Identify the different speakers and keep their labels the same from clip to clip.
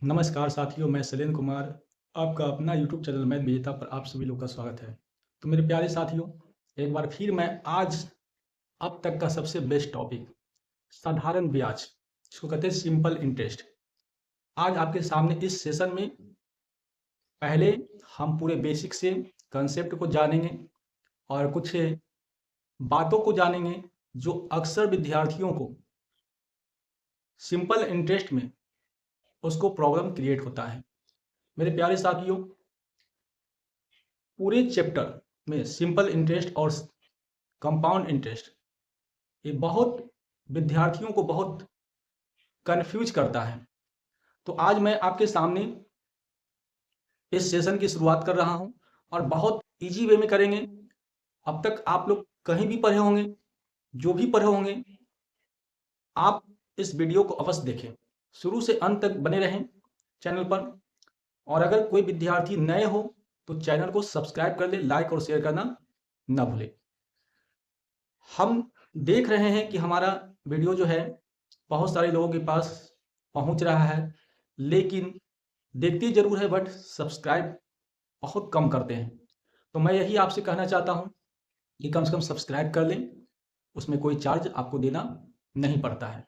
Speaker 1: नमस्कार साथियों, मैं शैलेंद्र कुमार, आपका अपना यूट्यूब चैनल मैथ विजेता पर आप सभी लोग का स्वागत है। तो मेरे प्यारे साथियों, एक बार फिर मैं आज अब तक का सबसे बेस्ट टॉपिक साधारण ब्याज, जिसको कहते हैं सिंपल इंटरेस्ट, आज आपके सामने इस सेशन में पहले हम पूरे बेसिक से कंसेप्ट को जानेंगे और कुछ बातों को जानेंगे जो अक्सर विद्यार्थियों को सिंपल इंटरेस्ट में उसको प्रॉब्लम क्रिएट होता है। मेरे प्यारे साथियों, पूरे चैप्टर में सिंपल इंटरेस्ट और कंपाउंड इंटरेस्ट ये बहुत विद्यार्थियों को बहुत कंफ्यूज करता है। तो आज मैं आपके सामने इस सेशन की शुरुआत कर रहा हूं और बहुत इजी वे में करेंगे। अब तक आप लोग कहीं भी पढ़े होंगे, जो भी पढ़े होंगे, आप इस वीडियो को अवश्य देखें, शुरू से अंत तक बने रहें चैनल पर। और अगर कोई विद्यार्थी नए हो तो चैनल को सब्सक्राइब कर ले, लाइक और शेयर करना ना भूले। हम देख रहे हैं कि हमारा वीडियो जो है बहुत सारे लोगों के पास पहुंच रहा है, लेकिन देखते जरूर है बट सब्सक्राइब बहुत कम करते हैं। तो मैं यही आपसे कहना चाहता हूं कि कम से कम सब्सक्राइब कर लें, उसमें कोई चार्ज आपको देना नहीं पड़ता है।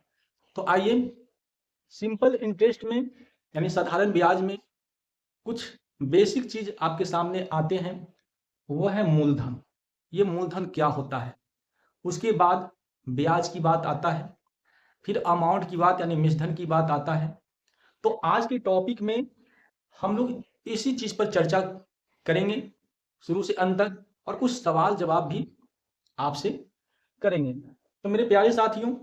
Speaker 1: तो आइए, सिंपल इंटरेस्ट में यानी साधारण ब्याज में कुछ बेसिक चीज आपके सामने आते हैं। वो है मूलधन। ये मूलधन क्या होता है, उसके बाद ब्याज की बात आता है, फिर अमाउंट की बात यानी मिश्रधन की बात आता है। तो आज के टॉपिक में हम लोग इसी चीज पर चर्चा करेंगे शुरू से अंत तक, और कुछ सवाल जवाब भी आपसे करेंगे। तो मेरे प्यारे साथियों,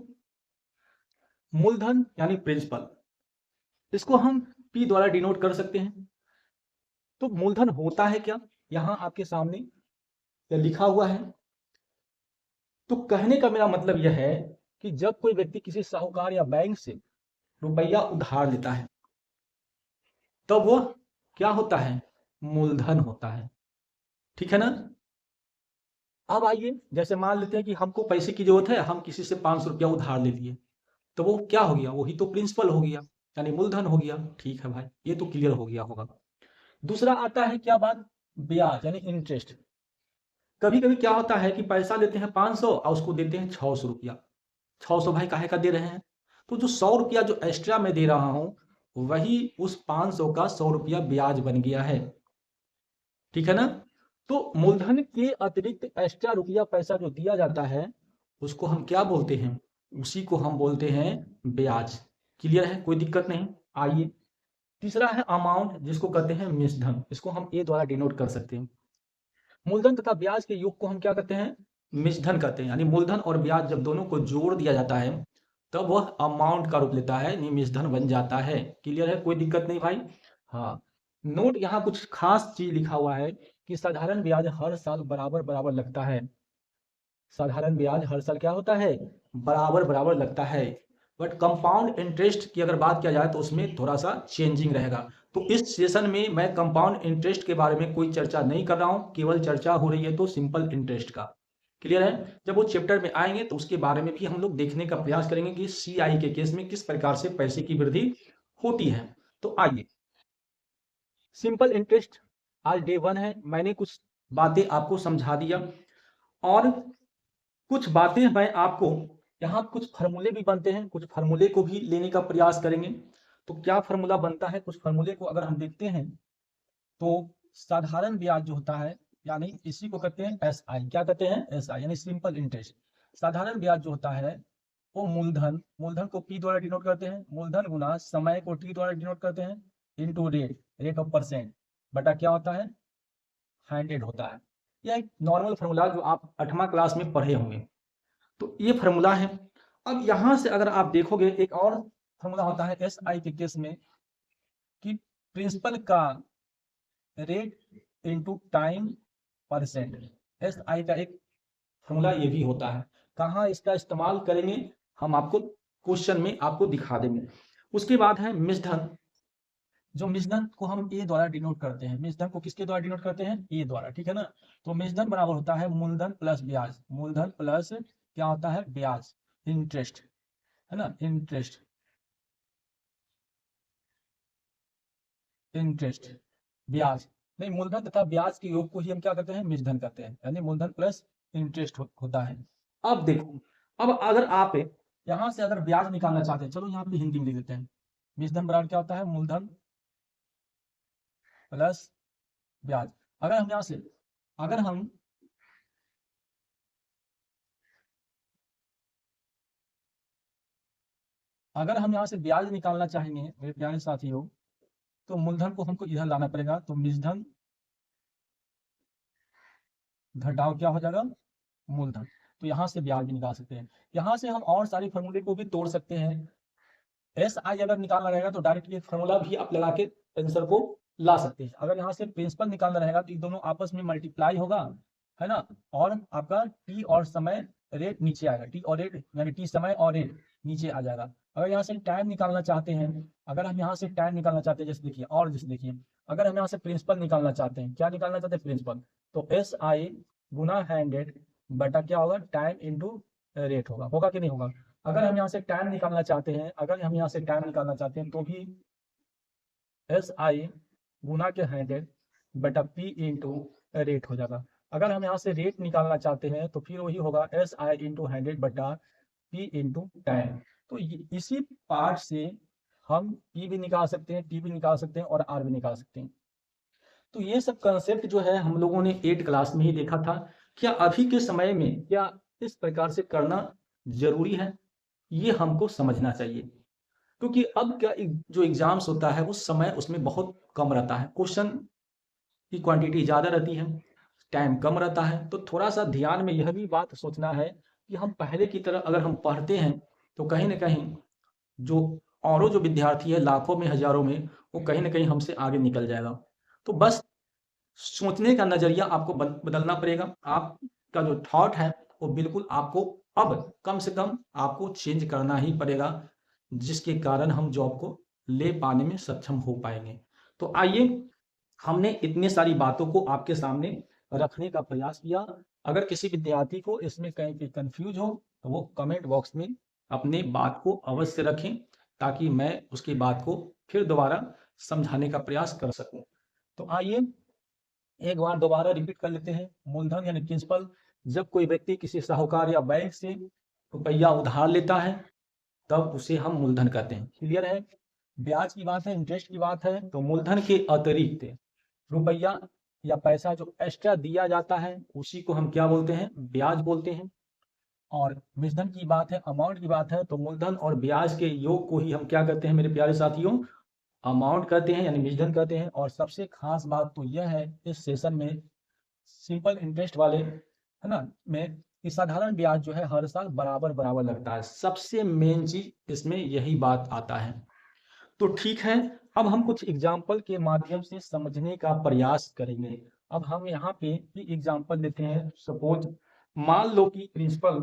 Speaker 1: मूलधन यानी प्रिंसिपल, इसको हम पी द्वारा डिनोट कर सकते हैं। तो मूलधन होता है क्या, यहां आपके सामने लिखा हुआ है। तो कहने का मेरा मतलब यह है कि जब कोई व्यक्ति किसी साहूकार या बैंक से रुपया उधार लेता है, तब वो क्या होता है, मूलधन होता है। ठीक है ना। अब आइए, जैसे मान लेते हैं कि हमको पैसे की जरूरत है, हम किसी से 500 रुपया उधार ले लिए, तो वो क्या हो गया, वही तो प्रिंसिपल हो गया, यानी मूलधन हो गया। ठीक है भाई, ये तो क्लियर हो गया होगा। दूसरा आता है क्या बात, ब्याज यानी इंटरेस्ट। कभी कभी क्या होता है कि पैसा लेते हैं 500 और उसको देते हैं 600 रुपया। 600 भाई काहे का दे रहे हैं, तो जो 100 रुपया जो एक्स्ट्रा मैं दे रहा हूं, वही उस 500 का 100 रुपया ब्याज बन गया है। ठीक है ना। तो मूलधन के अतिरिक्त एक्स्ट्रा रुपया पैसा जो दिया जाता है, उसको हम क्या बोलते हैं, उसी को हम बोलते हैं ब्याज। क्लियर है, कोई दिक्कत नहीं। आइए, तीसरा है अमाउंट, जिसको कहते हैं मिश्रधन, इसको हम ए द्वारा डिनोट कर सकते हैं। मूलधन तथा ब्याज के योग को हम क्या कहते हैं, मिश्रधन कहते हैं। यानी मूलधन और ब्याज जब दोनों को जोड़ दिया जाता है, तब वह अमाउंट का रूप लेता है, यानी मिश्रधन बन जाता है। क्लियर है, कोई दिक्कत नहीं भाई। हाँ, नोट, यहाँ कुछ खास चीज लिखा हुआ है कि साधारण ब्याज हर साल बराबर बराबर लगता है। साधारण ब्याज हर साल क्या होता है, बराबर बराबर लगता है। बट कंपाउंड इंटरेस्ट की अगर बात किया जाए तो उसमें थोड़ा सा चेंजिंग रहेगा। तो इस सेशन में मैं कंपाउंड इंटरेस्ट के बारे में कोई चर्चा नहीं कर रहा हूं, केवल चर्चा हो रही है तो सिंपल इंटरेस्ट का। क्लियर है। जब वो चैप्टर में आएंगे तो उसके बारे में भी हम लोग देखने का प्रयास करेंगे कि सीआई के केस में किस प्रकार से पैसे की वृद्धि होती है। तो आइए, सिंपल इंटरेस्ट आज डे 1 है। मैंने कुछ बातें आपको समझा दिया, और कुछ बातें मैं आपको, यहाँ कुछ फार्मूले भी बनते हैं, कुछ फार्मूले को भी लेने का प्रयास करेंगे। तो क्या फार्मूला बनता है, कुछ फार्मूले को अगर हम देखते हैं, तो साधारण ब्याज जो होता है, यानी इसी को कहते हैं एस आई। क्या कहते हैं, एस आई यानी सिंपल इंटरेस्ट। साधारण ब्याज जो होता है वो मूलधन, मूलधन को पी द्वारा डिनोट करते हैं, मूलधन गुना समय को टी द्वारा डिनोट करते हैं, into rate, rate of percent, बटा क्या होता है, 100 होता है। यह एक नॉर्मल फार्मूला जो आप 8वां क्लास में पढ़े होंगे। तो ये फार्मूला है। अब यहां से अगर आप देखोगे, एक और फार्मूला होता है एस आई के केस में, कि प्रिंसिपल का rate into time percent. S I का एक फार्मूला ये भी होता है। कहाँ इसका इस्तेमाल करेंगे, हम आपको क्वेश्चन में आपको दिखा देंगे। उसके बाद है मिश्रधन। जो मिश्रधन को हम ए द्वारा डिनोट करते हैं, मिश्रधन को किसके द्वारा डिनोट करते हैं, ए द्वारा। ठीक है ना। तो मिश्रधन बराबर होता है मूलधन प्लस ब्याज, मूलधन प्लस क्या होता है, ब्याज, इंटरेस्ट, है ना, इंटरेस्ट। इंटरेस्ट, ब्याज नहीं, मूलधन तथा ब्याज के योग को ही हम क्या करते हैं, मिश्रधन करते हैं, यानी मूलधन प्लस इंटरेस्ट होता है। अब देखो, अब अगर आप यहां से अगर ब्याज निकालना चाहते हैं, चलो यहाँ पे हिंदी में लिख देते हैं, मिश्रधन बराबर क्या होता है, मूलधन प्लस ब्याज। अगर हम यहाँ से अगर हम अगर हम यहाँ से ब्याज निकालना चाहेंगे मेरे प्यारे साथियों, तो मूलधन को हमको इधर लाना पड़ेगा, तो मिश्रधन घटाव क्या हो जाएगा, मूलधन। तो यहाँ से ब्याज भी निकाल सकते हैं। यहाँ से हम और सारी फॉर्मूले को भी तोड़ सकते हैं। एस आई अगर निकालना रहेगा तो डायरेक्ट ये फॉर्मूला भी आप लगा के आंसर को ला सकते हैं। अगर यहाँ से प्रिंसिपल निकालना रहेगा तो ये दोनों आपस में मल्टीप्लाई होगा, है ना, और आपका टी और समय रेट नीचे आएगा, टी और रेट यानी टी समय और रेट नीचे आ जाएगा। अगर यहाँ से टाइम निकालना चाहते हैं, अगर हम यहाँ से टाइम निकालना चाहते हैं, जैसे देखिए, और जैसे देखिए, अगर हम यहाँ से प्रिंसिपल निकालना चाहते हैं, क्या निकालना चाहते हैं, प्रिंसिपल, तो एस आई गुना 100 बटा क्या होगा, टाइम इंटू रेट होगा कि नहीं होगा। अगर हम यहाँ से टाइम निकालना चाहते हैं, अगर हम यहाँ से टाइम निकालना चाहते हैं तो भी एस आई गुना के 100 बटा पी इंटू रेट हो जाएगा। अगर हम यहाँ से रेट निकालना चाहते हैं तो फिर वही होगा एस आई इंटू 100 बटा पी इंटू टाइम। तो इसी पार्ट से हम पी भी निकाल सकते हैं, टी भी निकाल सकते हैं और आर भी निकाल सकते हैं। तो ये सब कंसेप्ट जो है हम लोगों ने 8 क्लास में ही देखा था। क्या अभी के समय में क्या इस प्रकार से करना जरूरी है, ये हमको समझना चाहिए, क्योंकि अब क्या जो एग्जाम्स होता है उस समय उसमें बहुत कम रहता है, क्वेश्चन की क्वांटिटी ज़्यादा रहती है, टाइम कम रहता है। तो थोड़ा सा ध्यान में यह भी बात सोचना है कि हम पहले की तरह अगर हम पढ़ते हैं तो कहीं ना कहीं जो और जो विद्यार्थी है लाखों में हजारों में, वो कहीं ना कहीं हमसे आगे निकल जाएगा। तो बस सोचने का नजरिया आपको बदलना पड़ेगा। आपका जो थॉट है वो बिल्कुल आपको अब कम से कम आपको चेंज करना ही पड़ेगा, जिसके कारण हम जॉब को ले पाने में सक्षम हो पाएंगे। तो आइए, हमने इतनी सारी बातों को आपके सामने रखने का प्रयास किया। अगर किसी विद्यार्थी को इसमें कहीं पे कंफ्यूज हो तो वो कमेंट बॉक्स में अपने बात को अवश्य रखें, ताकि मैं उसकी बात को फिर दोबारा समझाने का प्रयास कर सकूं। तो आइए एक बार दोबारा रिपीट कर लेते हैं। मूलधन यानी प्रिंसिपल, जब कोई व्यक्ति किसी साहूकार या बैंक से रुपया उधार लेता है तब उसे हम मूलधन कहते हैं। क्लियर है। ब्याज की बात है, इंटरेस्ट की बात है, तो मूलधन के अतिरिक्त रुपया या पैसा जो एक्स्ट्रा दिया जाता है उसी को हम क्या बोलते हैं, ब्याज बोलते हैं। और मिश्रधन की बात है, अमाउंट की बात है, तो मूलधन और ब्याज के योग को ही हम क्या कहते हैं मेरे प्यारे साथियों, अमाउंट कहते हैं, यानी मिश्रधन कहते हैं। और सबसे खास बात तो यह है इस सेशन में सिंपल इंटरेस्ट वाले, है ना, में कि साधारण ब्याज जो है हर साल बराबर बराबर लगता है। सबसे मेन चीज इसमें यही बात आता है। तो ठीक है, अब हम कुछ एग्जाम्पल के माध्यम से समझने का प्रयास करेंगे। अब हम यहाँ पे एग्जाम्पल लेते हैं। सपोज मान लो कि प्रिंसिपल,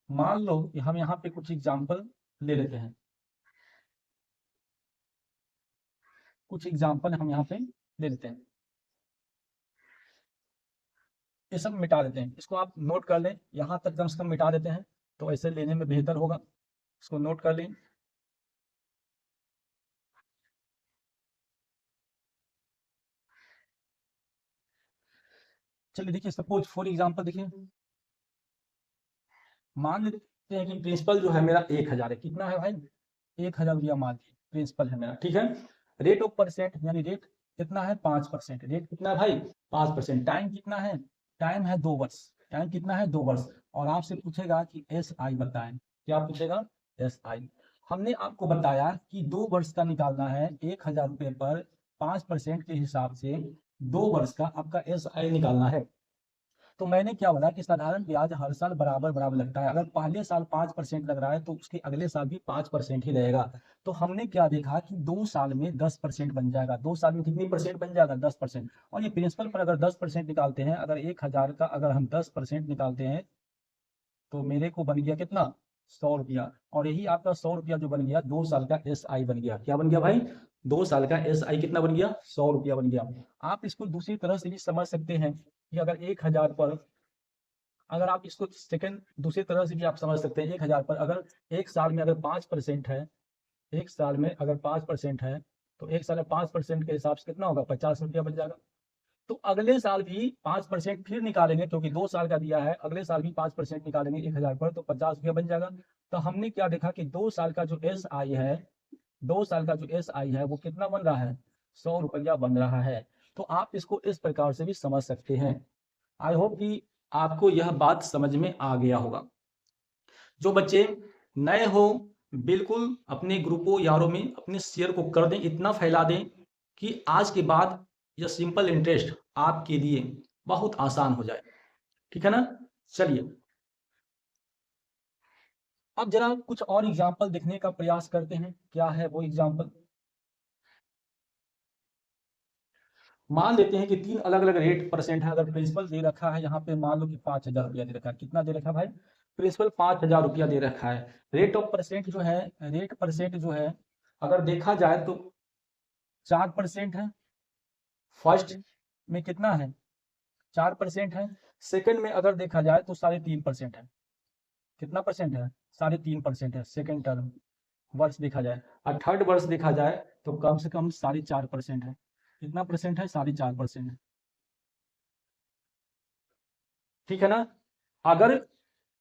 Speaker 1: मान लो कि हम यहाँ पे कुछ एग्जाम्पल ले लेते हैं, कुछ एग्जाम्पल हम यहाँ पे ले लेते हैं। ये सब मिटा देते हैं, इसको आप नोट कर लें, यहाँ तक कम से कम मिटा देते हैं तो ऐसे लेने में बेहतर होगा। इसको नोट कर लें। चलिए देखिए, सपोज फॉर एग्जाम्पल देखिए, मान लेते हैं कि प्रिंसिपल जो है मेरा 1000 है। कितना है भाई, 1000 रुपया मान लीजिए प्रिंसिपल है मेरा, ठीक है। रेट ऑफ परसेंट यानी रेट कितना है, 5%। रेट कितना है भाई, 5%। टाइम कितना है, टाइम है 2 वर्ष। टाइम कितना है, 2 वर्ष। और आपसे पूछेगा कि एस आई बताएं, क्या पूछेगा, एस आई। हमने आपको बताया कि 2 वर्ष का निकालना है, 1000 रुपये पर 5% के हिसाब से 2 वर्ष का आपका एस आई निकालना है। तो मैंने क्या बोला कि साधारण ब्याज हर साल बराबर बराबर लगता है। अगर पहले साल 5% लग रहा है तो उसके अगले साल भी 5% ही लगेगा। तो हमने क्या देखा कि 2 साल में 10% बन जाएगा। 2 साल में कितनी परसेंट बन जाएगा, 10%। और ये प्रिंसिपल पर अगर 10% निकालते हैं, अगर 1000 का अगर हम 10% निकालते हैं तो मेरे को बन गया कितना, 100 रुपया। और यही आपका 100 रुपया जो बन गया 2 साल का एस आई बन गया। क्या बन गया भाई, 2 साल का एस आई कितना बन गया, 100 रुपया बन गया। आप इसको दूसरी तरह से भी समझ सकते हैं कि अगर 1000 पर, अगर आप इसको सेकंड दूसरी तरह से भी आप समझ सकते हैं, 1000 पर अगर एक साल में अगर 5% है, एक साल में अगर 5% है तो एक साल में 5% के हिसाब से कितना होगा, 50 रुपया बच जाएगा। तो अगले साल भी 5% फिर निकालेंगे, क्योंकि 2 साल का दिया है, अगले साल भी 5% निकालेंगे 1000 पर, तो 50 रुपया बन जाएगा। तो हमने क्या देखा कि 2 साल का जो SI है, 2 साल का जो SI है वो कितना बन रहा है, 100 रुपया बन रहा है। तो आप इसको इस प्रकार से भी समझ सकते हैं। आई होप कि आपको यह बात समझ में आ गया होगा। जो बच्चे नए हो, बिल्कुल अपने ग्रुपों यारों में अपने शेयर को कर दें, इतना फैला दें कि आज के बाद यह सिंपल इंटरेस्ट आपके लिए बहुत आसान हो जाए। ठीक है ना। चलिए अब जरा कुछ और एग्जाम्पल देखने का प्रयास करते हैं। क्या है वो एग्जाम्पल, मान लेते हैं कि 3 अलग अलग रेट परसेंट है। अगर प्रिंसिपल दे रखा है यहाँ पे, मान लो कि 5000 रुपया दे रखा है। कितना दे रखा है भाई, प्रिंसिपल 5000 रुपया दे रखा है। रेट ऑफ परसेंट जो है, रेट परसेंट जो है अगर देखा जाए तो 4% है। फर्स्ट में कितना है, 4% है। सेकंड में अगर देखा जाए तो 3.5% है। कितना परसेंट है, 3.5% है सेकंड टर्म वर्ष देखा जाए। और थर्ड वर्ष देखा जाए तो कम से कम 4.5% है। कितना परसेंट है, 4.5% है। ठीक है ना। अगर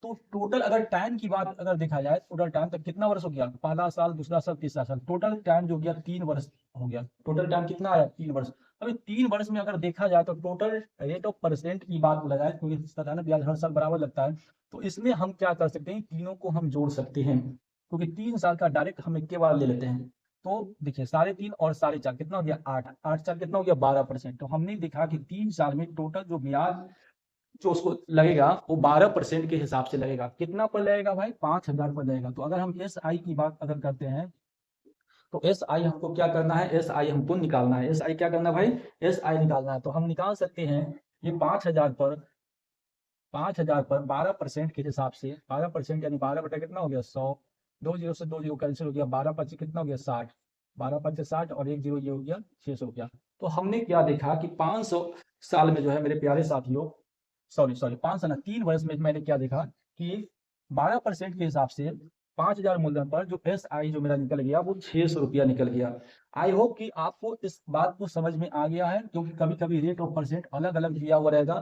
Speaker 1: तो टोटल अगर टाइम की बात अगर देखा जाए, टोटल टाइम तक कितना वर्ष हो गया, पहला साल, दूसरा साल, तीसरा साल, टोटल टाइम जो गया 3 वर्ष हो गया। टोटल टाइम कितना आया, 3 वर्ष। अभी 3 वर्ष में अगर देखा जाए तो टोटल रेट ऑफ परसेंट की बात लगाए, क्योंकि पता है ना ब्याज हर साल बराबर लगता है, तो इसमें हम क्या कर सकते हैं, तीनों को हम जोड़ सकते हैं, क्योंकि 3 साल का डायरेक्ट हम एक के बार ले लेते हैं। तो देखिए 3.5 और 4.5 कितना हो गया, 8, 8 4 कितना हो गया, 12%। तो हमने देखा कि 3 साल में टोटल जो ब्याज जो उसको लगेगा वो 12% के हिसाब से लगेगा। कितना पर लगेगा भाई, 5000 पर लगेगा। तो अगर हम SI की बात अगर करते हैं तो SI हमको क्या करना है, SI हमको निकालना है। SI क्या करना है भाई, SI निकालना है। तो हम निकाल सकते हैं ये 5000 पर 12% के हिसाब से, 12% यानी 12 बटा कितना हो गया, 100। 2 जीरो से 2 जीरो कैंसिल हो गया, 12 पच्चीस कितना हो गया, 60। 12 पच्चीस 60 और 1 जीरो ये हो गया 600 रुपया। तो हमने क्या देखा कि 500 साल में जो है मेरे प्यारे साथियों, सॉरी सॉरी 5 साल ना, 3 वर्ष में मैंने क्या देखा कि 12% के हिसाब से 5000 मूलधन पर जो SI जो मेरा निकल गया वो 600 रुपया निकल गया। आई होप कि आपको इस बात को समझ में आ गया है, क्योंकि कभी कभी रेट ऑफ परसेंट अलग अलग दिया हुआ रहेगा।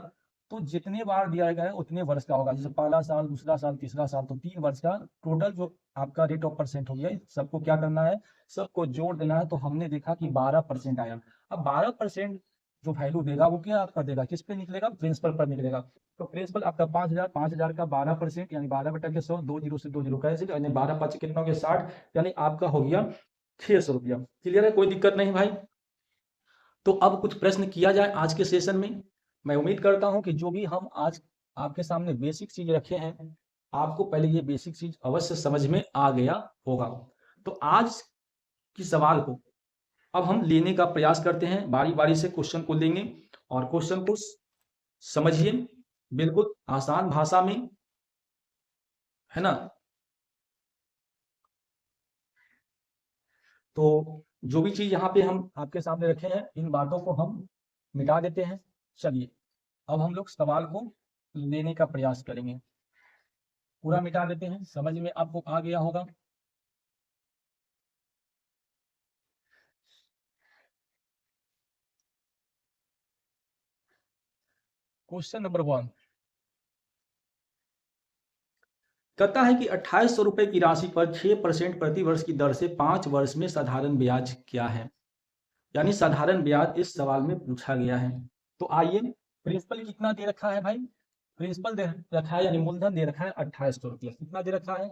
Speaker 1: तो जितने बार दिया गया है उतने वर्ष का होगा, जैसे पहला साल, दूसरा साल, तीसरा साल, तो 3 वर्ष का टोटल जो आपका रेट ऑफ परसेंट हो गया, सबको क्या करना है, सबको जोड़ देना है। तो हमने देखा कि 12% आया। अब 12% जो वैल्यू देगा वो क्या आपका देगा, किस पे निकलेगा, प्रिंसिपल पर निकलेगा। तो प्रिंसिपल आपका 5000, 5000 का 12% यानी 12 बटा के 100, 2 जीरो से 2 जीरो कैंसिल, यानी 12 5 कितना हो गया, 60, यानी आपका हो गया 600 रुपया। क्लियर है, कोई दिक्कत नहीं भाई। तो अब कुछ प्रश्न किया जाए आज के सेशन में। मैं उम्मीद करता हूं कि जो भी हम आज आपके सामने बेसिक चीज रखे हैं, आपको पहले ये बेसिक चीज अवश्य समझ में आ गया होगा। तो आज की सवाल को अब हम लेने का प्रयास करते हैं, बारी बारी से क्वेश्चन को लेंगे और क्वेश्चन को समझिए बिल्कुल आसान भाषा में, है ना। तो जो भी चीज यहाँ पे हम आपके सामने रखे हैं, इन बातों को हम मिटा देते हैं। चलिए अब हम लोग सवाल को लेने का प्रयास करेंगे, पूरा मिटा देते हैं, समझ में आपको आ गया होगा। क्वेश्चन नंबर 1 कहता है कि 2800 रुपए की राशि पर 6% प्रति वर्ष की दर से 5 वर्ष में साधारण ब्याज क्या है, यानी साधारण ब्याज इस सवाल में पूछा गया है। तो आइए, प्रिंसिपल कितना दे रखा है भाई, प्रिंसिपल दे रखा है यानी मूलधन दे रखा है 2800 रुपया। कितना दे रखा है,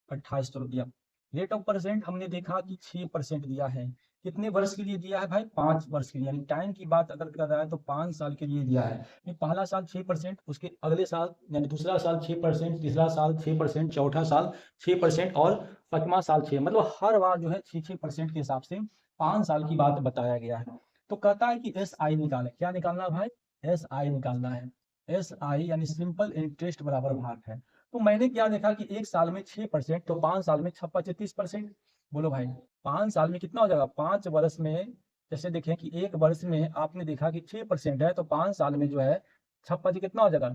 Speaker 1: 2800 रुपया। रेट ऑफ परसेंट हमने देखा कि 6% दिया है। कितने वर्ष के लिए दिया है भाई, 5 वर्ष के लिए। यानी टाइम की बात अगर कर रहा है तो 5 साल के लिए दिया है। ये पहला साल 6%, उसके अगले साल यानी दूसरा साल 6%, तीसरा साल 6%, चौथा साल 6% और 5वां साल 6, मतलब हर बार जो है 6% के हिसाब से 5 साल की बात बताया गया है। तो कहता है कि SI निकाले, क्या निकालना है भाई, SI निकालना है। SI यानी सिंपल इंटरेस्ट बराबर भाग है। तो मैंने क्या देखा कि एक साल में 6%, तो 5 साल में 6×5 = 30%। बोलो भाई 5 साल में कितना हो जाएगा, 5 वर्ष में, जैसे देखें कि एक वर्ष में आपने देखा कि 6% है, तो 5 साल में जो है 6×5 कितना हो जाएगा,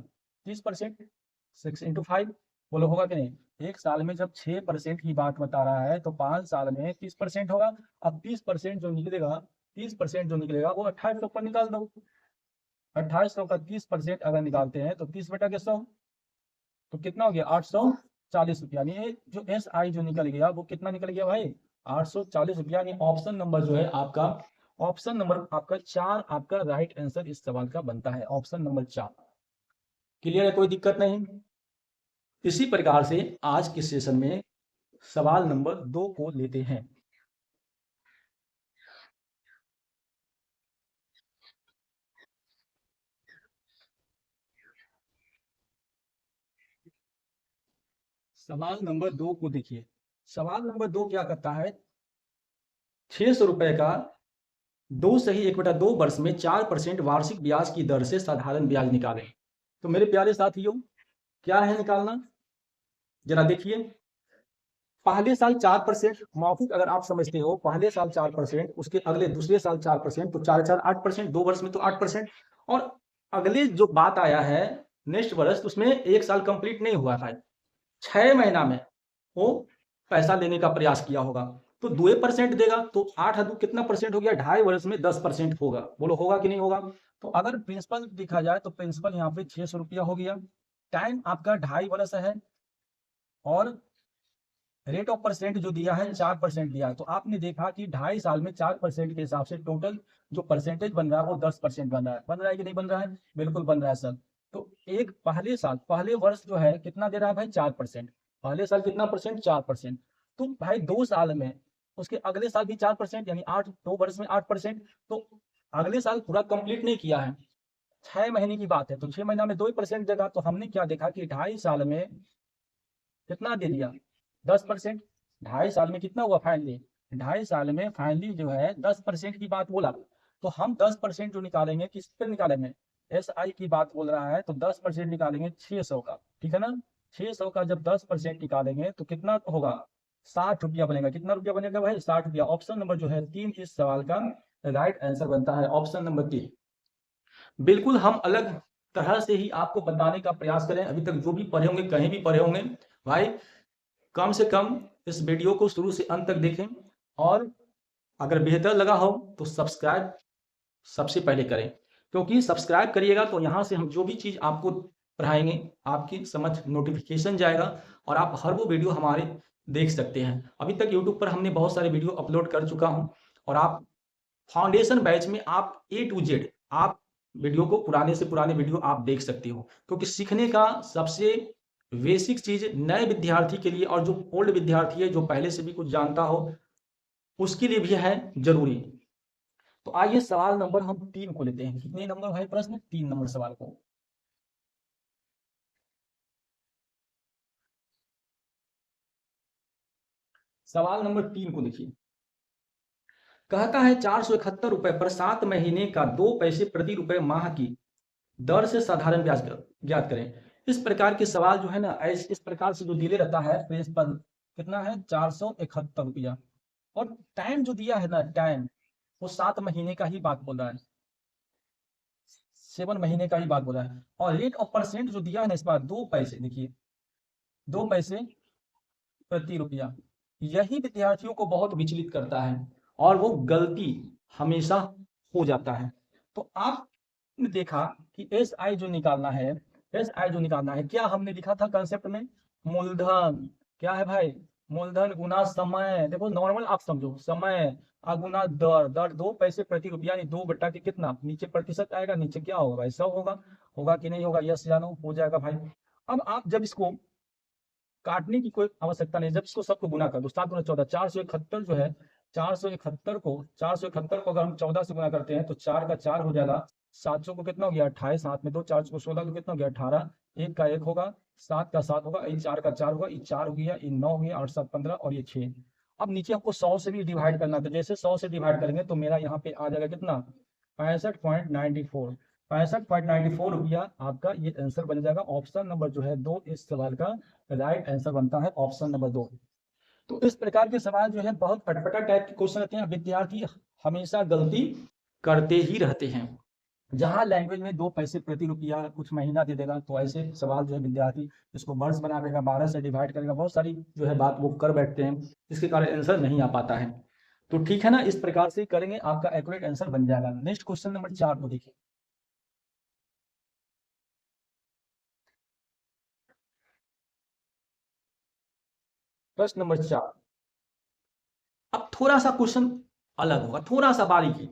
Speaker 1: 30%, 6 × 5 बोलो होगा कि नहीं। एक साल में जब 6% की बात बता रहा है तो 5 साल में 30% होगा। अब 30% जो निकलेगा, 30% जो निकलेगा वो 2800 पर निकाल दो। 2800 का 30% अगर निकालते हैं तो 30/100 तो कितना हो गया 840 रुपया। यानी ये जो एस आई जो निकल गया वो कितना निकल गया भाई 840 रुपया। यानी ऑप्शन नंबर जो है आपका, ऑप्शन नंबर आपका 4 आपका राइट आंसर इस सवाल का बनता है, ऑप्शन नंबर 4। क्लियर है, कोई दिक्कत नहीं। इसी प्रकार से आज के सेशन में सवाल नंबर 2 को लेते हैं। सवाल नंबर 2 को देखिए। सवाल नंबर 2 क्या करता है, 600 रुपए का 2 वर्ष में 4% वार्षिक ब्याज की दर से साधारण ब्याज निकालें। तो मेरे प्यारे साथियों, क्या है निकालना, जरा देखिए। पहले साल 4% मौखिक अगर आप समझते हो, पहले साल 4%, उसके अगले दूसरे साल 4%, तो 4 4 8%, 2 वर्ष में तो 8%। और अगले जो बात आया है नेक्स्ट वर्ष, उसमें 1 साल कंप्लीट नहीं हुआ था, 6 महीना में वो पैसा लेने का प्रयास किया होगा, तो 2% देगा। तो 8 कितना परसेंट हो गया, 2.5 वर्ष में 10% होगा। बोलो होगा कि नहीं होगा। तो अगर प्रिंसिपल देखा जाए तो प्रिंसिपल यहाँ पे 600 रुपया हो गया। टाइम आपका 2.5 वर्ष है और रेट ऑफ परसेंट जो दिया है 4% दिया है। तो आपने देखा कि 2.5 साल में 4% के हिसाब से टोटल जो परसेंटेज बन रहा है वो 10% बन रहा है। बन रहा है कि नहीं बन रहा है, बिल्कुल बन रहा है सर। तो एक पहले साल, पहले वर्ष जो है कितना दे रहा है भाई 4%। पहले साल कितना परसेंट, 4%। तो भाई 2 साल में उसके अगले साल भी 4%, यानी 2 वर्ष में 8%। तो अगले साल पूरा कंप्लीट नहीं किया है, 6 महीने की बात है, तो 6 महीना में 2% देगा। तो हमने क्या देखा कि 2.5 साल में कितना दे दिया 10%। 2.5 साल में कितना हुआ फाइनली, 2.5 साल में फाइनली जो है 10% की बात बोला। तो हम 10% जो निकालेंगे किस पर निकालेंगे, एस आई की बात बोल रहा है, तो 10% निकालेंगे 600 का, ठीक है ना। 600 का जब 10% निकालेंगे तो कितना होगा 60 रुपया बनेगा। कितना रुपया बनेगा भाई 60 रुपया। ऑप्शन नंबर जो है 3 इस सवाल का राइट आंसर बनता है, ऑप्शन नंबर 3। बिल्कुल हम अलग तरह से ही आपको बताने का प्रयास करें। अभी तक जो भी पढ़े होंगे, कहीं भी पढ़े होंगे भाई, कम से कम इस वीडियो को शुरू से अंत तक देखें, और अगर बेहतर लगा हो तो सब्सक्राइब सबसे पहले करें, क्योंकि सब्सक्राइब करिएगा तो यहाँ से हम जो भी चीज़ आपको पढ़ाएंगे आपकी समझ नोटिफिकेशन जाएगा और आप हर वो वीडियो हमारे देख सकते हैं। अभी तक यूट्यूब पर हमने बहुत सारे वीडियो अपलोड कर चुका हूँ, और आप फाउंडेशन बैच में आप A to Z आप वीडियो को, पुराने से पुराने वीडियो आप देख सकते हो, क्योंकि सीखने का सबसे बेसिक चीज नए विद्यार्थी के लिए, और जो ओल्ड विद्यार्थी है जो पहले से भी कुछ जानता हो उसके लिए भी है जरूरी। तो आइए सवाल नंबर हम 3 को लेते हैं। कितने नंबर भाई प्रश्न, 3 नंबर सवाल को। सवाल नंबर 3 को देखिए। कहता है 471 रुपए पर 7 महीने का 2 पैसे प्रति रुपए माह की दर से साधारण ब्याज ज्ञात करें। इस प्रकार के सवाल जो है ना, इस प्रकार से जो दिले रहता है पेज पर, कितना है 471 रुपया, और टाइम जो दिया है ना, टाइम वो 7 महीने का ही बात बोल रहा है, 7 महीने का ही बात बोल रहा है। और रेट ऑफ परसेंट जो दिया है ना इस बार 2 पैसे, देखिए 2 पैसे प्रति रुपया। यही विद्यार्थियों को बहुत विचलित करता है और वो गलती हमेशा हो जाता है। तो आपने देखा कि एस आई जो निकालना है, एस आई जो निकालना है, क्या हमने लिखा था कंसेप्ट में, मूलधन क्या है भाई, मूलधन गुना समय। देखो नॉर्मल आप समझो, समय गुना दर, दर 2 पैसे प्रति रुपया, यानी 2 बटा के कितना, नीचे प्रतिशत आएगा, नीचे क्या होगा भाई 100 होगा। होगा कि नहीं होगा, यस जानो, हो जाएगा भाई। अब आप जब इसको काटने की कोई आवश्यकता नहीं, जब इसको सबको गुना कर दो, 7 गुना 14, 471 जो है, 471 को अगर हम 14 से गुना करते हैं तो 4 का 4 हो जाएगा, 700 को कितना हो गया 28, हाथ में 2, 4 को 16 को कितना हो गया 18, 1 का 1 होगा, 7 का 7 होगा, 4 का 4 होगा, 4 हो गया, 9 हो गया, 8 7 15 और ये 6। अब नीचे आपको 100 से भी डिवाइड करना था, जैसे 100 से डिवाइड करेंगे तो मेरा यहाँ पे आ जाएगा कितना 65.94, 65.94 रुपया आपका ये आंसर बन जाएगा। ऑप्शन नंबर जो है 2 इस सवाल का राइट आंसर बनता है, ऑप्शन नंबर 2। तो इस प्रकार के सवाल जो है बहुत अटपटा टाइप के क्वेश्चन रहते हैं, विद्यार्थी हमेशा गलती करते ही रहते हैं। जहां लैंग्वेज में 2 पैसे प्रति रुपया कुछ महीना दे देगा, तो ऐसे सवाल जो है विद्यार्थी इसको वर्ष बना देगा, 12 से डिवाइड करेगा, बहुत सारी जो है बात वो कर बैठते हैं, जिसके कारण आंसर नहीं आ पाता है। तो ठीक है ना, इस प्रकार से करेंगे आपका एक्यूरेट आंसर बन जाएगा। नेक्स्ट क्वेश्चन नंबर 4 को देखिए। प्रश्न नंबर 4, अब थोड़ा सा क्वेश्चन अलग होगा, थोड़ा सा बारीकी।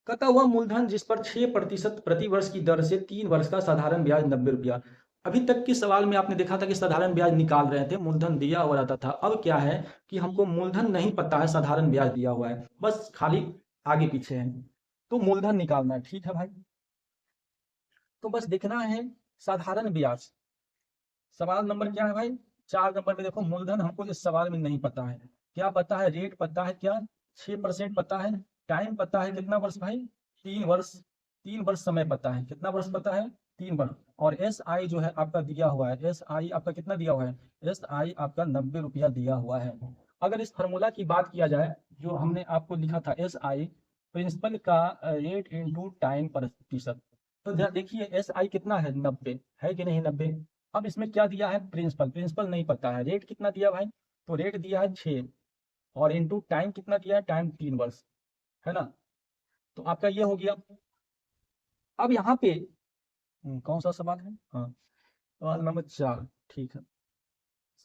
Speaker 1: कहता हुआ मूलधन जिस पर 6% प्रति वर्ष की दर से 3 वर्ष का साधारण ब्याज 90 रुपया। अभी तक के सवाल में आपने देखा था कि साधारण ब्याज निकाल रहे थे, मूलधन दिया हुआ रहता था। अब क्या है कि हमको मूलधन नहीं पता है, साधारण ब्याज दिया हुआ है, बस खाली आगे पीछे है, तो मूलधन निकालना है। ठीक है भाई, तो बस देखना है साधारण ब्याज। सवाल नंबर क्या है भाई, 4 नंबर में देखो, मूलधन हमको इस सवाल में नहीं पता है। क्या पता है? रेट पता है, क्या 6% पता है, टाइम पता है कितना वर्ष भाई, 3 वर्ष, 3 वर्ष समय पता है, कितना वर्ष पता है, 3 वर्ष। और एस आई जो है आपका दिया हुआ है, एस आई आपका कितना दिया हुआ है, एस आई आपका 90 रुपया दिया हुआ है। अगर इस फॉर्मूला की बात किया जाए जो हमने आपको लिखा था, एस आई प्रिंसिपल का रेट इंटू टाइम प्रतिशत, तो देखिए एस आई कितना है, 90 है कि नहीं, 90। अब इसमें क्या दिया है, प्रिंसिपल, प्रिंसिपल नहीं पता है, रेट कितना दिया भाई, तो रेट दिया है 6, और इनटू टाइम कितना दिया है, टाइम 3 वर्ष, है ना। तो आपका ये हो गया। अब यहाँ पे कौन सा सवाल है, हाँ सवाल नंबर 4, ठीक है,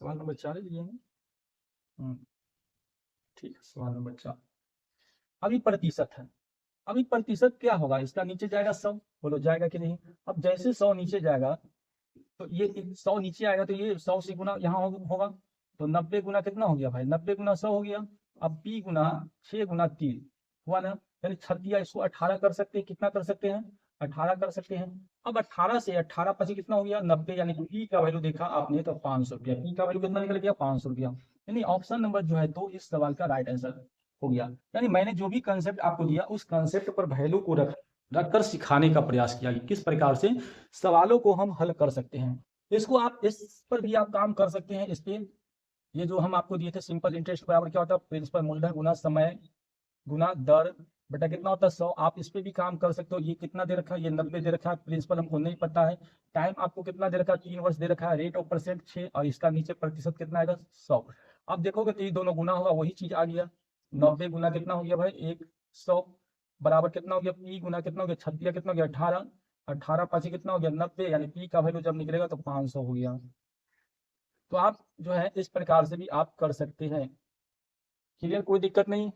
Speaker 1: सवाल नंबर 4 है ये है। ठीक है, सवाल नंबर 4, अभी प्रतिशत है। अभी प्रतिशत क्या होगा, इसका नीचे जाएगा 100, बोलो जाएगा कि नहीं। अब जैसे 100 नीचे जाएगा, तो ये 100 नीचे आएगा, तो ये 100 से गुना यहाँ होगा, तो 90 गुना कितना हो गया भाई, 90 गुना 100 हो गया। अब P गुना 6 गुना 3 हुआ ना, यानी 36, इसको 18 कर सकते हैं, कितना कर सकते हैं, 18 कर सकते हैं। अब 18 से 18 पची कितना हो गया, 90, यानी कि P का वैल्यू देखा आपने तो 500 रुपया, P का वैल्यू कितना निकल गया, 500 रुपया। यानी ऑप्शन नंबर जो है 2 इस सवाल का राइट आंसर हो गया। यानी मैंने जो भी कंसेप्ट आपको दिया, उस कंसेप्ट पर वैल्यू को रखकर सिखाने का प्रयास किया कि किस प्रकार से सवालों को हम हल कर सकते हैं। इसको आप इस पर भी आप काम कर सकते हैं। इस पे ये जो हम आपको दिए थे, सिंपल इंटरेस्ट बराबर क्या होता है, प्रिंसिपल मूलधन गुना समय गुना दर बेटा कितना होता है 100। आप इस पे भी काम कर सकते हो। ये कितना दे रखा है, ये 90 दे रखा है, प्रिंसिपल हमको नहीं पता है, टाइम आपको कितना दे रखा है, 3 वर्ष दे रखा है, रेट ऑफ परसेंट 6, और इसका नीचे प्रतिशत कितना आएगा, 100। अब देखोगे तो ये दोनों गुना होगा, वही चीज आ गया, 90 गुना कितना हो गया भाई 100, बराबर कितना हो गया, पी गुना कितना हो गया 36, कितना हो गया 18, 18 पाँच कितना हो गया 90, यानी पी का वैल्यू जब निकलेगा तो 500 हो गया। तो आप जो है इस प्रकार से भी आप कर सकते हैं। क्लियर, कोई दिक्कत नहीं।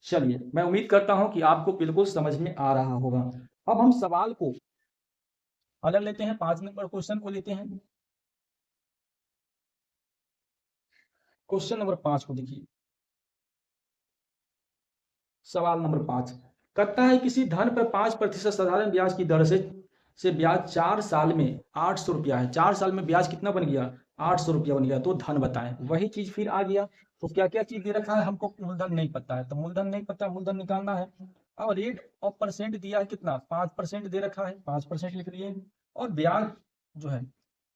Speaker 1: चलिए, मैं उम्मीद करता हूं कि आपको बिल्कुल समझ में आ रहा होगा। अब हम सवाल को अलग लेते हैं, 5 नंबर क्वेश्चन को लेते हैं। क्वेश्चन नंबर 5 को देखिए, सवाल नंबर 5 कहता है किसी धन पर 5% साधारण ब्याज की दर से ब्याज 4 साल में 800 रुपया है। 4 साल में ब्याज कितना बन गया, 800 रुपया बन गया, तो धन बताएं। वही चीज फिर आ गया। तो क्या क्या चीज दे रखा है, हमको मूलधन नहीं पता है, तो मूलधन नहीं पता, मूलधन निकालना है। अब रेट ऑफ परसेंट दिया है कितना, 5% दे रखा है, 5% लिख लिए। और ब्याज जो है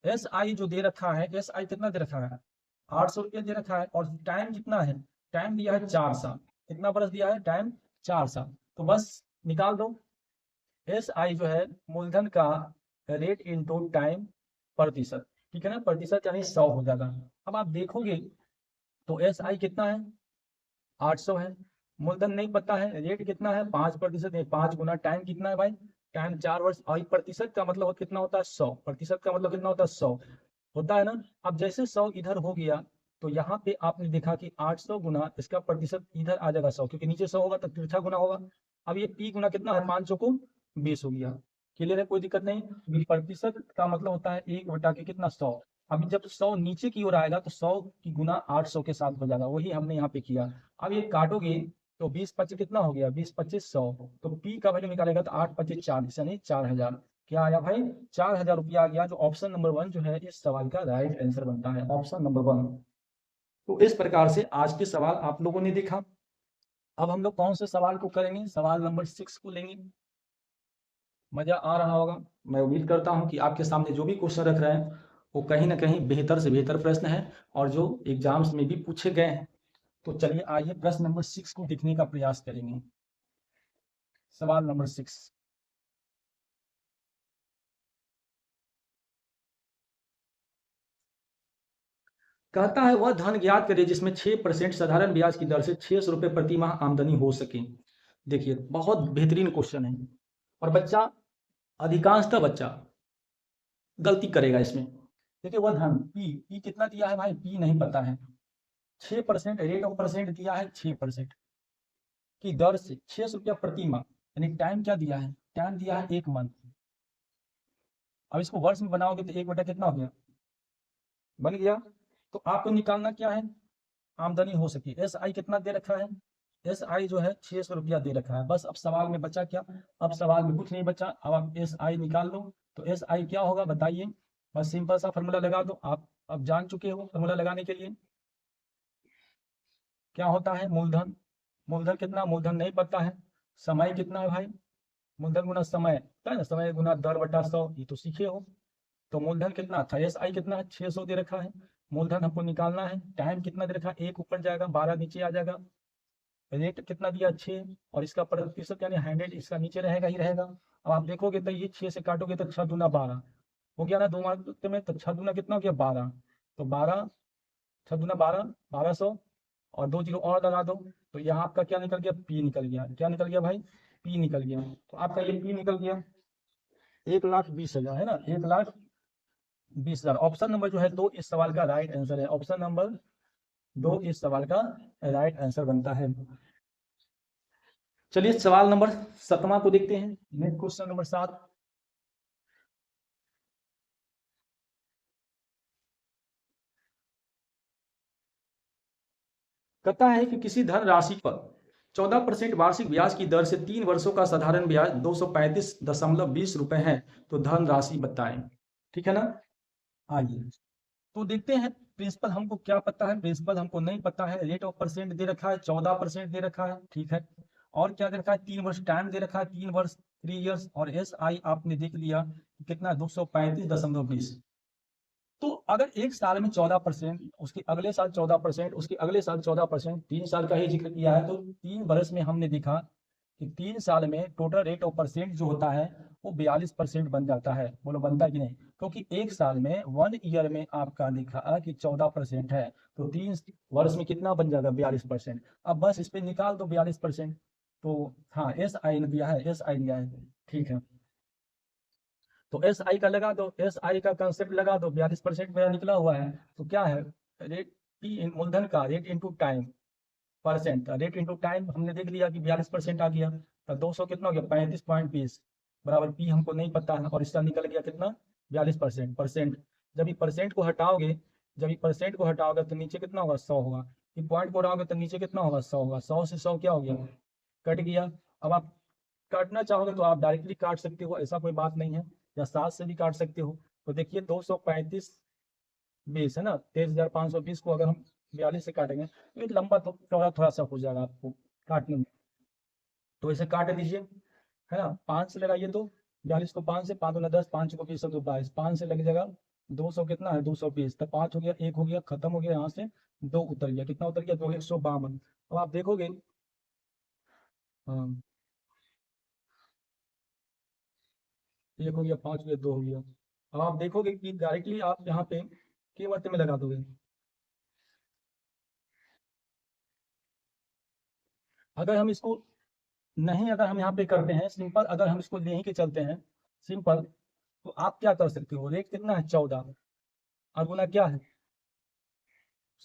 Speaker 1: एस आई जो दे रखा है, एस आई कितना दे रखा है, 800 रुपया दे रखा है। और टाइम कितना है, टाइम दिया है 4 साल, कितना बरस दिया है, टाइम 4 साल। तो बस निकाल दो, एस आई जो है मूलधन का रेट इनटू टाइम प्रतिशत, ठीक है ना, प्रतिशत यानी 100 हो जाएगा। अब आप देखोगे तो एस आई कितना है, 800 है, मूलधन नहीं पता है, रेट कितना है 5%, 5 गुना टाइम कितना है भाई, टाइम 4 वर्ष, और प्रतिशत का मतलब कितना होता है 100, प्रतिशत का मतलब कितना होता है 100 होता है ना। अब जैसे 100 इधर हो गया, तो यहाँ पे आपने देखा कि 800 गुना इसका प्रतिशत इधर आ जाएगा 100, क्योंकि नीचे 100 होगा तो तिरछा गुना होगा। अब ये पी गुना कितना है, 500 को 20 हो गया। क्लियर है, कोई दिक्कत नहीं। प्रतिशत का मतलब होता है 1 बटा के कितना 100। अभी जब 100 नीचे की ओर आएगा तो 100 की गुना 800 के साथ हो जाएगा, वही हमने यहाँ पे किया। अब ये काटोगे तो 20 25 कितना हो गया, 20 25 100, तो पी का वैल्यू निकालेगा तो 8 25 40, यानी 4000। क्या आया भाई, 4000 रुपया आ गया, जो ऑप्शन नंबर 1 जो है इस सवाल का राइट आंसर बनता है, ऑप्शन नंबर 1। तो इस प्रकार से आज के सवाल आप लोगों ने देखा। अब हम लोग कौन से सवाल को करेंगे, सवाल नंबर 6 को लेंगे। मजा आ रहा होगा। मैं उम्मीद करता हूं कि आपके सामने जो भी क्वेश्चन रख रहे हैं वो कहीं ना कहीं बेहतर से बेहतर प्रश्न है, और जो एग्जाम्स में भी पूछे गए हैं। तो चलिए आइए प्रश्न नंबर 6 को लिखने का प्रयास करेंगे। सवाल नंबर 6, कहता है वह धन ज्ञात करे जिसमें 6% साधारण ब्याज की दर से 600 रुपये प्रति माह आमदनी हो सके। देखिए बहुत बेहतरीन क्वेश्चन है, और बच्चा अधिकांशतः बच्चा गलती करेगा इसमें। देखिए वह धन पी कितना दिया है भाई, पी नहीं पता है। 6% रेट ऑफ परसेंट दिया है, 6% की दर से 600 रुपया प्रति माह, यानी टाइम क्या दिया है, टाइम दिया है 1 मंथ। अब इसको वर्ष में बनाओगे तो 1 बटा कितना हो गया, बन गया। तो आपको निकालना क्या है, आमदनी हो सके। एस आई कितना दे रखा है, एस आई जो है 600 रुपया दे रखा है। बस अब सवाल में बचा क्या, अब सवाल में कुछ नहीं बचा। अब आप एस आई निकाल लो, तो एस आई क्या होगा बताइए। बस सिंपल सा फॉर्मूला लगा दो, आप अब जान चुके हो फॉर्मूला लगाने के लिए। क्या होता है मूलधन, मूलधन कितना, मूलधन नहीं पता है। समय कितना है भाई, मूलधन गुना समय, समय गुना दर बटा 100, ये तो सीखे हो। तो मूलधन कितना था, एस आई कितना है, 600 दे रखा है। मूलधन हमको निकालना है, टाइम कितना दे रखा है, 1 ऊपर जाएगा 12 नीचे आ जाएगा। रेट कितना दिया 6, और इसका प्रतिशत यानी 100 इसका नीचे रहेगा ही रहेगा। अब आप देखोगे तो ये 6 से काटोगे तो 6 दूना 12 हो गया ना, 2 मार्क में। तो 6 दूना कितना हो गया 12, तो 12 6 दूना 12, 1200, और 2 जीरो और लगा दो। तो यहाँ आपका क्या निकल गया, पी निकल गया। क्या निकल गया भाई, पी निकल गया। तो आपका ये पी निकल गया 1,20,000 है ना, 1,20,000। ऑप्शन नंबर जो है 2 इस सवाल का राइट आंसर है। ऑप्शन नंबर 2 इस सवाल का राइट आंसर बनता है। चलिए सवाल नंबर 7वां को देखते हैं। Next question number 7। कहता है कि किसी धन राशि पर 14% वार्षिक ब्याज की दर से 3 वर्षों का साधारण ब्याज 235.20 रुपए है, तो धन राशि बताएं। ठीक है ना, आइए तो देखते हैं। प्रिंसिपल हमको क्या पता है, प्रिंसिपल हमको नहीं पता है। रेट ऑफ परसेंट दे रखा है, 14% दे रखा है, ठीक है। और क्या दे रखा है, 3 वर्ष टाइम दे रखा है, 3 वर्ष 3 इयर्स। और एस आई आपने देख लिया कितना 235.20। तो अगर एक साल में 14%, उसके अगले साल 14%, उसके अगले साल 14%, 3 साल का ही जिक्र किया है, तो 3 वर्ष में हमने देखा कि 3 साल में टोटल रेट ऑफ परसेंट जो होता है वो 42% बन जाता है। बोलो बनता है कि नहीं, क्योंकि एक साल में 1 ईयर में आपका देखा कि 14% है, तो 3 वर्ष में कितना बन जाएगा 42%। अब बस इस पे निकाल दो 42%। तो हाँ एस आई ने दिया है, एस आई दिया है, ठीक है। तो एस आई का लगा दो, एस आई का कंसेप्ट लगा दो, 42% मेरा निकला हुआ है। तो क्या है, रेट पी मूलधन का rate into time, percent rate into time हमने देख लिया कि 42% आ गया। तो 200 कितना हो गया 35.20 बराबर पी हमको नहीं पता है, और इसका निकल गया कितना 42%। परसेंट जब ये परसेंट को हटाओगे, जब ये परसेंट को हटाओगे तो नीचे कितना होगा 100 होगा। ये पॉइंट को हटाओगे तो नीचे कितना होगा 100 होगा। 100 से 100 क्या हो गया, कट गया। अब आप काटना चाहोगे तो आप डायरेक्टली काट सकते हो, ऐसा कोई बात नहीं है, या 7 से भी काट सकते हो। तो देखिए 235.20 है ना, 23,520 को अगर हम 42 से काटेंगे तो ये लंबा तो चौड़ा थोड़ा सा हो जाएगा आपको काटने में। तो इसे काट दीजिए, है ना। 5 से लगाइए तो 42 को 5 से, 5 दूना 10, 5 को 20 तो 22, 5 से लग जाएगा 200 कितना है 220। तो 5 हो गया, 1 हो गया, खत्म हो गया यहाँ से, 2 उतर गया, कितना उतर गया 2, 152। अब आप देखोगे, हाँ 1 हो गया, 5 हो गया, 2 हो गया। अब आप देखोगे कि डायरेक्टली आप यहाँ पे कीमत में लगा दोगे। अगर हम इसको नहीं, अगर हम यहाँ पे करते हैं सिंपल, अगर हम इसको नहीं के चलते हैं सिंपल, तो आप क्या कर सकते हो, रेट कितना है 14 और गुना क्या है,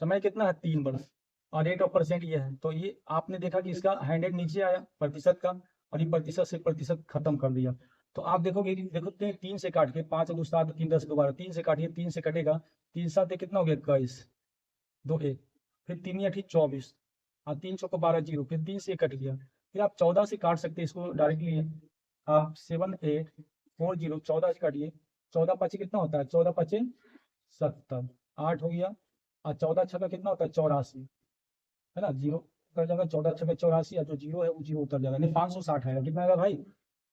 Speaker 1: समय कितना है 3 वर्ष, और रेट ऑफ परसेंट ये है। तो ये आपने देखा कि इसका 100 नीचे आया प्रतिशत का, और ये प्रतिशत से प्रतिशत खत्म कर दिया। तो आप देखोगे कि देखो 3 से काट के 5 2 7 3 10 दोबारा 3 से काटिए, 3 से कटेगा, 3 7 कितना हो गया 21, 2 1, फिर 3 8 24, और 300 को 12 जीरो, फिर 3 से कट गया। फिर आप 14 से काट सकते हैं इसको डायरेक्टली। आप 7 8 4 0, 14 से काटिए, 14 पचे कितना होता है, 14 पचे 70, 8 हो गया, और 14 छक्का कितना होता है 84, है ना, जीरो उतर जाएगा, 14 छक्का 84, और जो जीरो है वो जीरो उतर जाएगा, यानी 560 आएगा। कितना आएगा भाई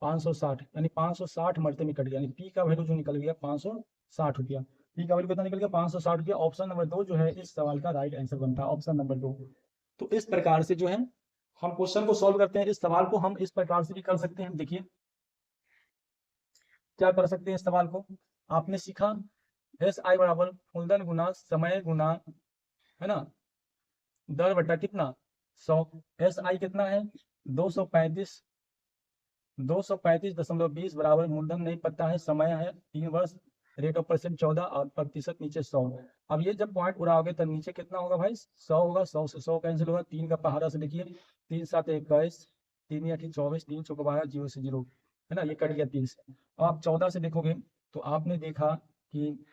Speaker 1: 560, यानी 560 मरते में कट गया, यानी पी का वैल्यू जो निकल गया 560 रुपया। पी का वैल्यू कितना निकल गया 560 रुपया। ऑप्शन नंबर 2 जो है इस सवाल का राइट आंसर बनता है, ऑप्शन नंबर 2। तो इस प्रकार से जो है हम क्वेश्चन को सॉल्व करते हैं। इस सवाल को हम इस प्रकार से भी कर सकते हैं। देखिए क्या कर सकते हैं इस सवाल को, आपने सीखा एस आई बराबर मूलधन गुना समय गुना है ना, दर बटा कितना 100। एस आई कितना है 235 बराबर मूलधन नहीं पता है, समय है 3 वर्ष, रेट ऑफ परसेंट 14 और प्रतिशत नीचे 100। अब ये जब पॉइंट उड़ाओगे तब नीचे कितना होगा भाई 100 होगा, 100 से 100 कैंसिल होगा, 3 का पहाड़ा से लिखिए, 3 7 21, 3 8 24, 3 चौका 12, 0 से 0, है ना, ये कट गया 3 से। अब आप 14 से देखोगे तो आपने देखा कि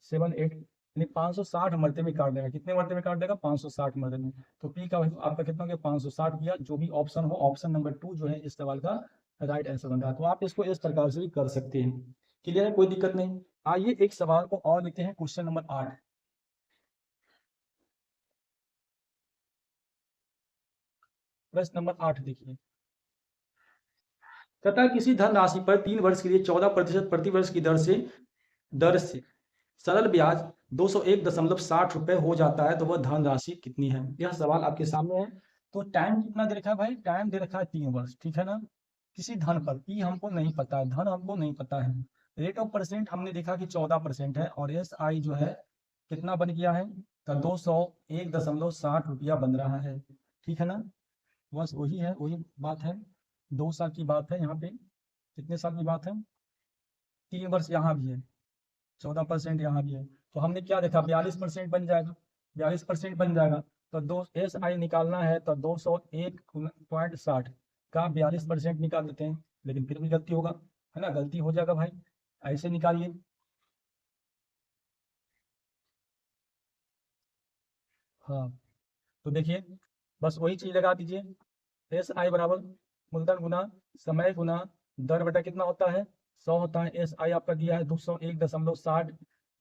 Speaker 1: 7 8 यानी 560 मरतबे काट देगा, कितने मरतबे काट देगा 560 मरतबे। तो पी का वैल्यू आपका कितना हो गया 560 किया, जो भी ऑप्शन हो, ऑप्शन नंबर 2 जो है इस सवाल का राइट आंसर बन रहा है। तो आप इसको इस प्रकार से भी कर सकते हैं। क्लियर है, कोई दिक्कत नहीं। आइए एक सवाल को और लेते हैं, क्वेश्चन नंबर 8। प्रश्न नंबर 8 देखिए, तथा किसी धनराशि पर 3 वर्ष के लिए 14% प्रति वर्ष की दर से सरल ब्याज 201.60 रुपए हो जाता है, तो वह धनराशि कितनी है? यह सवाल आपके सामने है। तो टाइम कितना दे रखा है भाई, टाइम दे रखा है 3 वर्ष, ठीक है ना। किसी धन पर, पी हमको नहीं पता है, धन हमको नहीं पता है, रेट ऑफ परसेंट हमने देखा कि 14% है, और एस आई जो है कितना बन गया है, तो 201.60 रुपया बन रहा है, ठीक है ना। बस वही है, वही बात है, 2 साल की बात है यहाँ पे। कितने साल की बात है, 3 वर्ष यहाँ भी है, 14% यहाँ भी है। तो हमने क्या देखा 42% बन जाएगा, 42% बन जाएगा। तो दो एस आई निकालना है तो 201.60 का 42% निकाल देते हैं, लेकिन फिर भी गलती होगा, है ना, गलती हो जाएगा भाई, ऐसे निकालिए। हाँ, तो देखिए बस वही चीज लगा दीजिए, एस आई बराबर मूलधन गुना समय गुना दर बटा कितना होता है 100 होता है। एस आई आपका दिया है 201.60,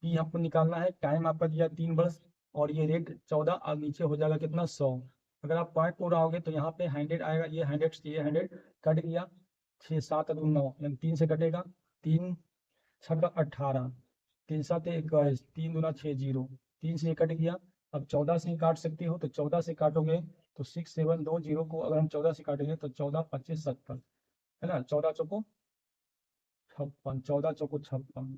Speaker 1: पी आपको निकालना है, टाइम आपका दिया 3 वर्ष, और ये रेट 14 और नीचे हो जाएगा कितना 100। अगर आप पॉइंट को उड़ाओगे तो यहाँ पे 100 आएगा, ये 100 से ये 100 कट गया, 6 7 9 यानी 3 से कटेगा, 3 6 18, 3 7 21, 3 दूना 6 0, 3 से ये कट गया। अब 14 से ही काट सकते हो, तो 14 से काटोगे तो 6 7 2 0 को अगर हम 14 से काटेंगे तो 14 25 70, है ना, 14 चौको 56, 14 चौको 56,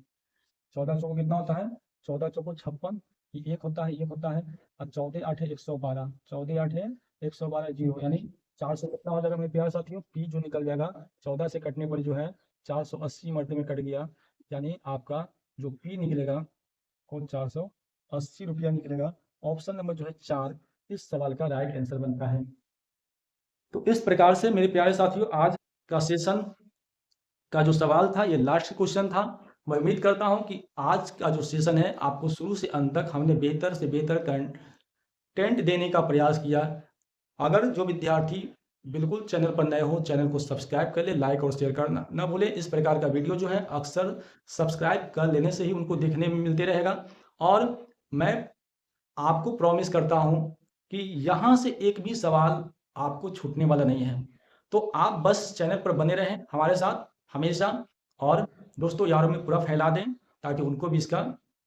Speaker 1: 14 चौको कितना होता है 14 चौको 56, ये एक होता है, एक होता है। और 14 8 112, 14 8 112 0, यानी 4 से कितना हो जाएगा मेरे प्यारे साथियों, पी जो निकल जाएगा 14 से कटने पर जो है 480 मरतबे कट गया, यानी आपका जो पी निकलेगा वो 480 रुपया निकलेगा। ऑप्शन नंबर जो है 4 इस सवाल का राइट आंसर बनता है। तो इस प्रकार से मेरे प्यारे साथियों आज का सेशन का जो सवाल था ये लास्ट क्वेश्चन था। मैं उम्मीद करता हूं कि आज का जो सेशन है आपको शुरू से अंत तक हमने बेहतर से बेहतर कंटेंट देने का प्रयास किया। अगर जो विद्यार्थी बिल्कुल चैनल पर नए हो, चैनल को सब्सक्राइब कर ले, लाइक और शेयर करना न भूलें। इस प्रकार का वीडियो जो है अक्सर सब्सक्राइब कर लेने से ही उनको देखने में मिलते रहेगा। और मैं आपको प्रॉमिस करता हूं कि यहाँ से एक भी सवाल आपको छूटने वाला नहीं है। तो आप बस चैनल पर बने रहें हमारे साथ हमेशा, और दोस्तों यारों में पूरा फैला दें ताकि उनको भी इसका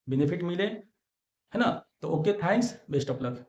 Speaker 1: बेनिफिट मिले, है ना। तो okay, thanks, best of luck.